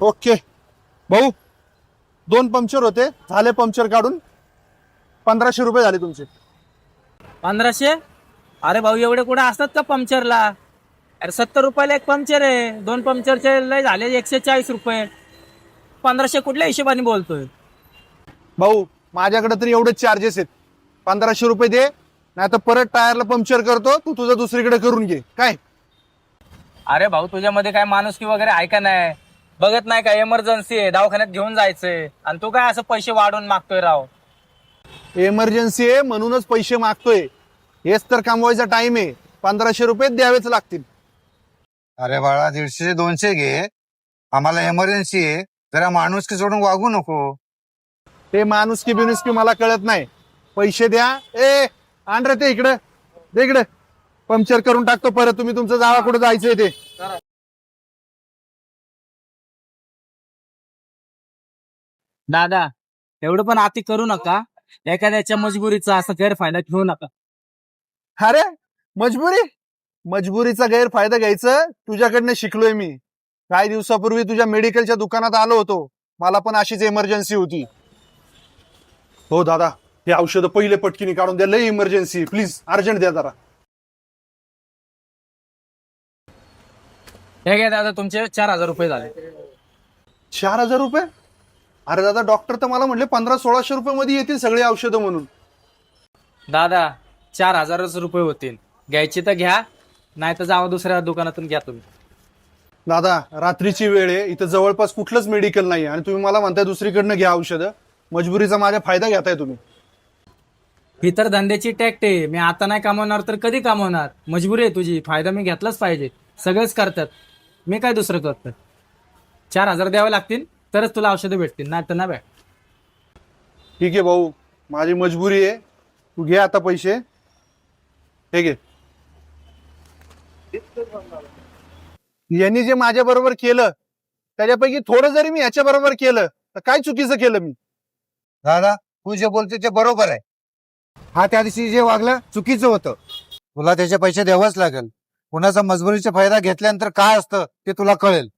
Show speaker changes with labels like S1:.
S1: Okay भाऊ, 2 puncture होते, झाले पंक्चर काढून. 1500 रुपये झाले तुमचे.
S2: 1500? अरे भाऊ एवढे कुठे असतात का पंक्चरला? अरे 70 रुपयाला एक पंक्चर आहे. 2 पंक्चरचे लय झाले 140 रुपये. 1500 कुठल्या हिशोबाने बोलतोय?
S1: भाऊ माझ्याकडे तरी एवढे चार्जेस आहेत. 1500 रुपये दे, नाही तर परत टायरला पंक्चर करतो. तू तुझं दुसरीकडे करून घे. काय
S2: अरे भाऊ तुझ्यामध्ये काय माणुसकी वगैरे आहे का नाही? बघत नाही का इमर्जन्सी आहे, दवाखान्यात घेऊन जायचंय आणि तू काय असं पैसे वाढवून मागतोय राव?
S1: इमर्जन्सी आहे म्हणूनच पैसे मागतोय. हेच तर कमवायचा टाइम आहे. 1500 रुपये द्यावेच लागतील.
S3: अरे बाळा 150-200 घे. आम्हाला इमर्जन्सी आहे. जरा माणूस सोडून वागू नको.
S1: ते माणुसकी बिनुसकी मला कळत नाही. पैसे द्या. ए आण रे ते इकडे, दे इकडे. पंक्चर करून टाकतो परत. तुम्ही तुमचं जावा कुठे जायचंय ते.
S2: दादा एवढं पण अति करू नका. एखाद्याच्या मजबुरीचा असा गैरफायदा घेऊ नका.
S1: अरे मजबुरीचा गैरफायदा घ्यायचं तुझ्याकडनं शिकलोय मी. काही दिवसापूर्वी तुझ्या मेडिकलच्या दुकानात आलो होतो. मला पण अशीच इमर्जन्सी होती. हो दादा, हे औषध पहिले पटकीने काढून द्या. लय इमर्जन्सी, प्लीज अर्जंट द्या जरा.
S2: हे घ्या दादा, तुमचे 4000 रुपये झाले.
S1: 4000 रुपये? अरे दादा, डॉक्टर तर मला म्हणले 1500-1600 रुपये मध्ये येतील सगळे औषधं म्हणून.
S2: दादा 4000 रुपये होतील. घ्यायची तर घ्या, नाही तर जावा दुसऱ्या दुकानातून घ्या तुम्ही.
S1: दादा रात्रीची वेळ आहे, इथं जवळपास कुठलंच मेडिकल नाही आणि तुम्ही मला म्हणताय दुसरीकडनं घ्या औषधं. मजबुरीचा माझा फायदा घेताय तुम्ही.
S2: ही तर धंद्याची टॅक्ट आहे. मी आता नाही कमवणार तर कधी कमवणार? मजबुरी आहे तुझी, फायदा मी घेतलाच पाहिजे. सगळेच करतात, मी काय दुसरं करतो? 4000 द्यावे लागतील तरच तुला औषधं भेटतील, नाही तर नाही भेट.
S1: ठीक आहे भाऊ, माझी मजबुरी आहे. तू घे आता पैसे. हे घे. यांनी जे माझ्या बरोबर केलं त्याच्यापैकी थोडं जरी मी याच्या बरोबर केलं तर काय चुकीचं केलं मी?
S3: दादा तू जे बोलते ते बरोबर आहे. हा त्या दिवशी जे वागलं चुकीचं होतं. तुला त्याचे पैसे द्यावंच लागेल. कुणाचा मजबुरीचा फायदा घेतल्यानंतर काय असतं ते तुला कळेल.